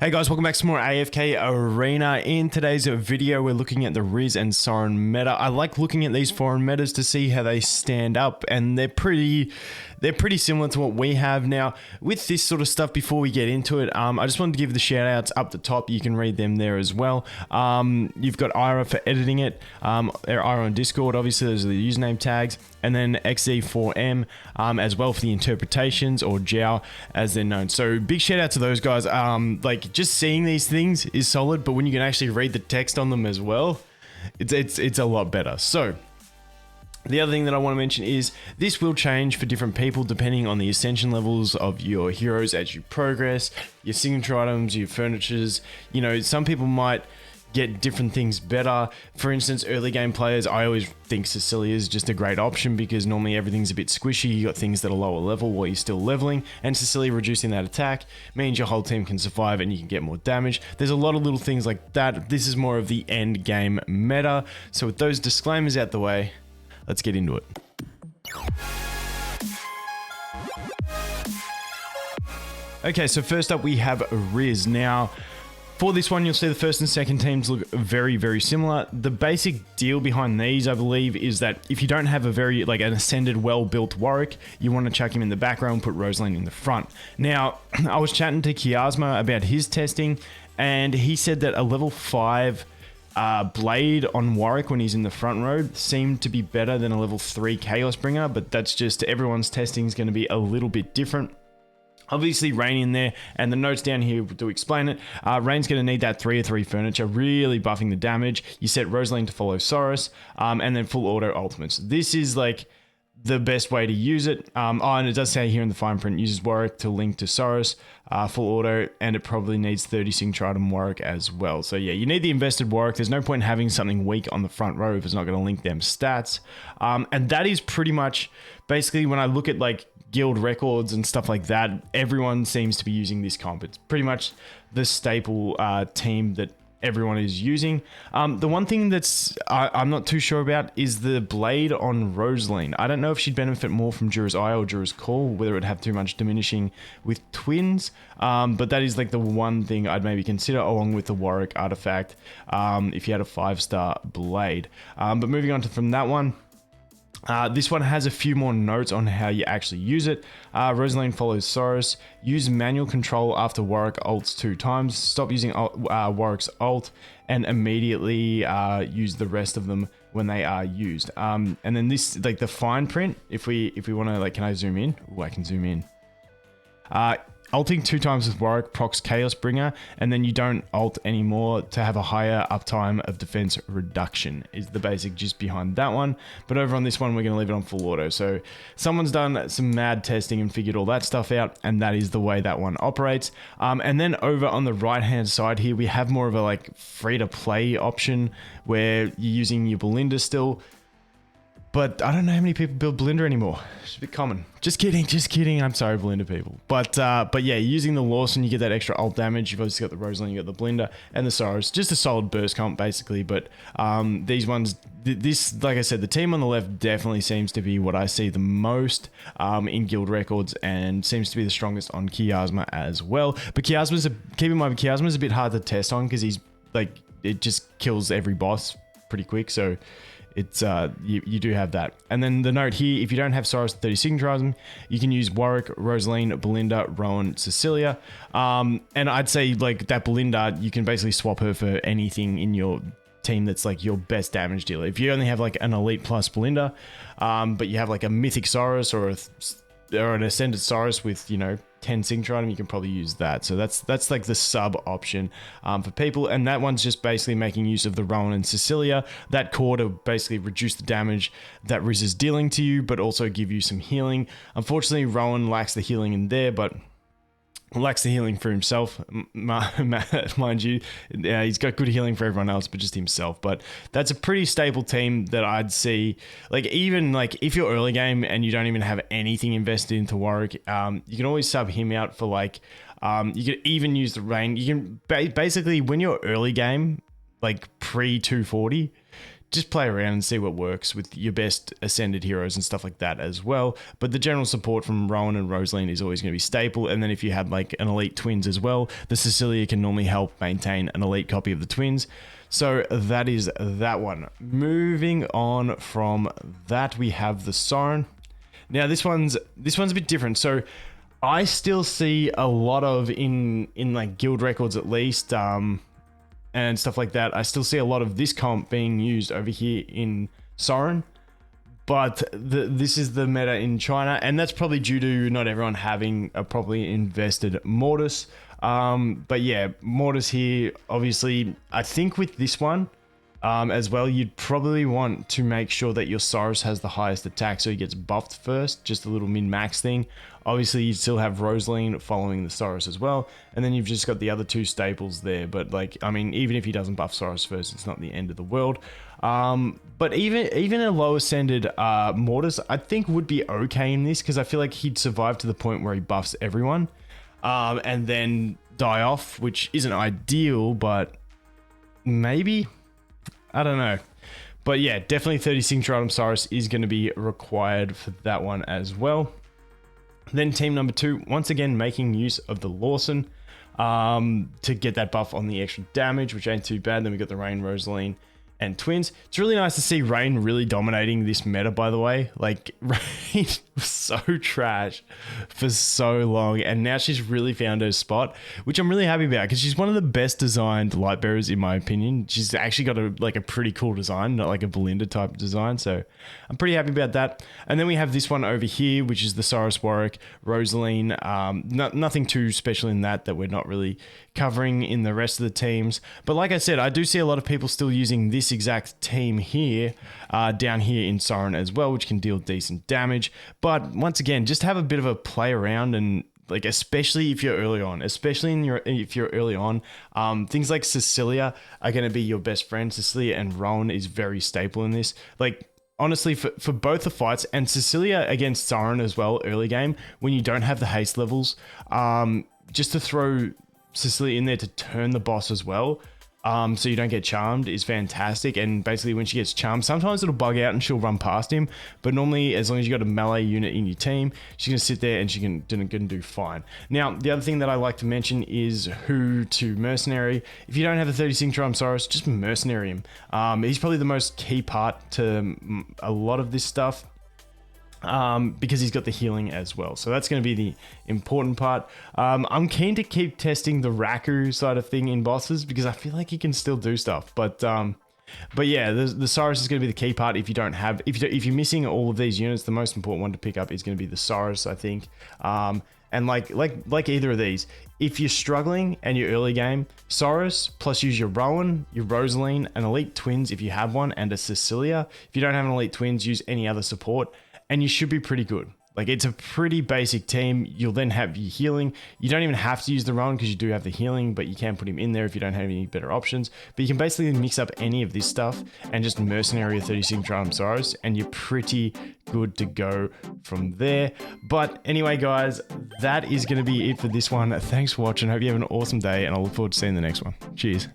Hey guys, welcome back to more AFK Arena. In today's video, we're looking at the Wrizz and Soren meta. I like looking at these foreign metas to see how they stand up, and they're pretty similar to what we have now. With this sort of stuff, before we get into it, I just wanted to give the shout outs up the top. You can read them there as well. You've got Ira for editing it. They're Ira on Discord, obviously those are the username tags. And then XZ4M as well for the interpretations, or Jiao as they're known. So big shout out to those guys. Like just seeing these things is solid, but when you can actually read the text on them as well, it's a lot better. So the other thing that I want to mention is this will change for different people depending on the ascension levels of your heroes as you progress, your signature items, your furnitures. You know, some people might get different things better. For instance, early game players, I always think Cecilia is just a great option because normally everything's a bit squishy. You got things that are lower level while you're still leveling, and Cecilia reducing that attack means your whole team can survive and you can get more damage. There's a lot of little things like that. This is more of the end game meta. So with those disclaimers out the way, let's get into it. Okay, so first up we have Wrizz. Now, for this one, you'll see the first and second teams look very, very similar. The basic deal behind these, I believe, is that if you don't have a very, like an ascended, well-built Warwick, you want to chuck him in the background and put Rosalind in the front. Now, I was chatting to Kiasma about his testing, and he said that a level 5 Blade on Warwick when he's in the front row seemed to be better than a level 3 Chaos Bringer, but that's just, everyone's testing is going to be a little bit different. Obviously, Rain in there, and the notes down here to explain it. Rain's going to need that 3/3 furniture, really buffing the damage. You set Rosalind to follow Soros, and then full auto ultimates. This is like the best way to use it. And it does say here in the fine print, uses Warwick to link to Soros, full auto, and it probably needs 30 signature item Warwick as well. So yeah, you need the invested Warwick. There's no point in having something weak on the front row if it's not going to link them stats. And that is pretty much, basically, when I look at like guild records and stuff like that, everyone seems to be using this comp. It's pretty much the staple team that everyone is using. The one thing that's I'm not too sure about is the Blade on Rosalind. I don't know if she'd benefit more from Jura's Eye or Jura's Call, whether it'd have too much diminishing with twins, but that is like the one thing I'd maybe consider, along with the Warwick artifact, if you had a 5-star Blade. But moving on from that one, this one has a few more notes on how you actually use it. Rosalind follows Soros. Use manual control after Warwick ults 2 times. Stop using Warwick's ult and immediately use the rest of them when they are used. And then this, like the fine print, if we want to, like, can I zoom in? Oh, I can zoom in. Ulting 2 times with Warwick procs Chaos Bringer, and then you don't ult anymore to have a higher uptime of defense reduction, is the basic gist behind that one. But over on this one, we're going to leave it on full auto. So someone's done some mad testing and figured all that stuff out, and that is the way that one operates. And then over on the right hand side here, we have more of a like free to play option where you're using your Belinda still. But I don't know how many people build Belinda anymore. It's a bit common. Just kidding. I'm sorry, Belinda people. But yeah, using the Lawson, you get that extra ult damage. You've obviously got the Rosalind, you got the Belinda, and the Soros. Just a solid burst comp, basically. But these ones, this, like I said, the team on the left definitely seems to be what I see the most in guild records, and seems to be the strongest on Kiasma as well. But keep in mind, Kiasma's a bit hard to test on because he's like, it just kills every boss pretty quick. So it's you do have that. And then the note here, if you don't have Soros 30 signature item, you can use Warwick, Rosalind, Belinda, Rowan, Cecilia. And I'd say like that Belinda, you can basically swap her for anything in your team that's like your best damage dealer. If you only have like an elite plus Belinda, but you have like a mythic Soros or an ascended Soros with, you know, 10 signature item, you can probably use that. So that's like the sub option for people, and that one's just basically making use of the Rowan and Cecilia, that core, to basically reduce the damage that Wrizz is dealing to you, but also give you some healing. Unfortunately, Rowan lacks the healing in there, but lacks the healing for himself, mind you. He's got good healing for everyone else, but just himself. But that's a pretty stable team that I'd see. Like, even like if you're early game and you don't even have anything invested into Warwick, you can always sub him out for like, you could even use the Rain. You can basically, when you're early game, like pre 240, just play around and see what works with your best ascended heroes and stuff like that as well. But the general support from Rowan and Rosaline is always going to be staple. And then if you had like an elite twins as well, the Cecilia can normally help maintain an elite copy of the twins. So that is that one. Moving on from that, we have the Soren. Now this one's a bit different. So I still see a lot of in like guild records at least, and stuff like that. I still see a lot of this comp being used over here in Soren, but this is the meta in China, and that's probably due to not everyone having a properly invested Mortis. But yeah, Mortis here, obviously, I think with this one, as well, you'd probably want to make sure that your Cyrus has the highest attack, so he gets buffed first, just a little min-max thing. Obviously, you still have Rosaline following the Cyrus as well, and then you've just got the other two staples there. But like, I mean, even if he doesn't buff Cyrus first, it's not the end of the world. But even a low ascended Mortis, I think would be okay in this, because I feel like he'd survive to the point where he buffs everyone, and then die off, which isn't ideal, but maybe. I don't know. But yeah, definitely 30 signature item Cyrus is going to be required for that one as well. Then team number 2, once again, making use of the Lawson to get that buff on the extra damage, which ain't too bad. Then we got the Rain, Rosaline, and twins. It's really nice to see Rain really dominating this meta, by the way. Like, Rain was so trash for so long, and now she's really found her spot, which I'm really happy about, because she's one of the best designed light bearers in my opinion. She's actually got a pretty cool design, not like a Belinda type design, so I'm pretty happy about that. And then we have this one over here, which is the Cyrus Warwick, Rosaline. Nothing too special in that we're not really covering in the rest of the teams. But like I said, I do see a lot of people still using this exact team here, down here in Soren as well, which can deal decent damage. But once again, just have a bit of a play around, and like, especially if you're early on, if you're early on, things like Cecilia are going to be your best friend. Cecilia and Rowan is very staple in this. Like, honestly, for both the fights, and Cecilia against Soren as well, early game, when you don't have the haste levels, just to throw Cecilia in there to turn the boss as well, so you don't get charmed, is fantastic. And basically, when she gets charmed, sometimes it'll bug out and she'll run past him, but normally, as long as you got a melee unit in your team, she's gonna sit there and she can do fine. Now, the other thing that I like to mention is who to mercenary. If you don't have a 30 signature item Cyrus, just mercenary him. He's probably the most key part to a lot of this stuff, because he's got the healing as well. So that's going to be the important part. I'm keen to keep testing the Raku side of thing in bosses, because I feel like he can still do stuff. But yeah, the Cyrus is going to be the key part. If you're missing all of these units, the most important one to pick up is going to be the Cyrus, I think. And like either of these, if you're struggling and you're early game, Cyrus plus use your Rowan, your Rosaline, an elite twins if you have one, and a Cecilia. If you don't have an elite twins, use any other support, and you should be pretty good. Like, it's a pretty basic team. You'll then have your healing. You don't even have to use the Rowan, because you do have the healing, but you can put him in there if you don't have any better options. But you can basically mix up any of this stuff and just mercenary a 30 signature item Cyrus, and you're pretty good to go from there. But anyway, guys, that is going to be it for this one. Thanks for watching. I hope you have an awesome day, and I look forward to seeing the next one. Cheers.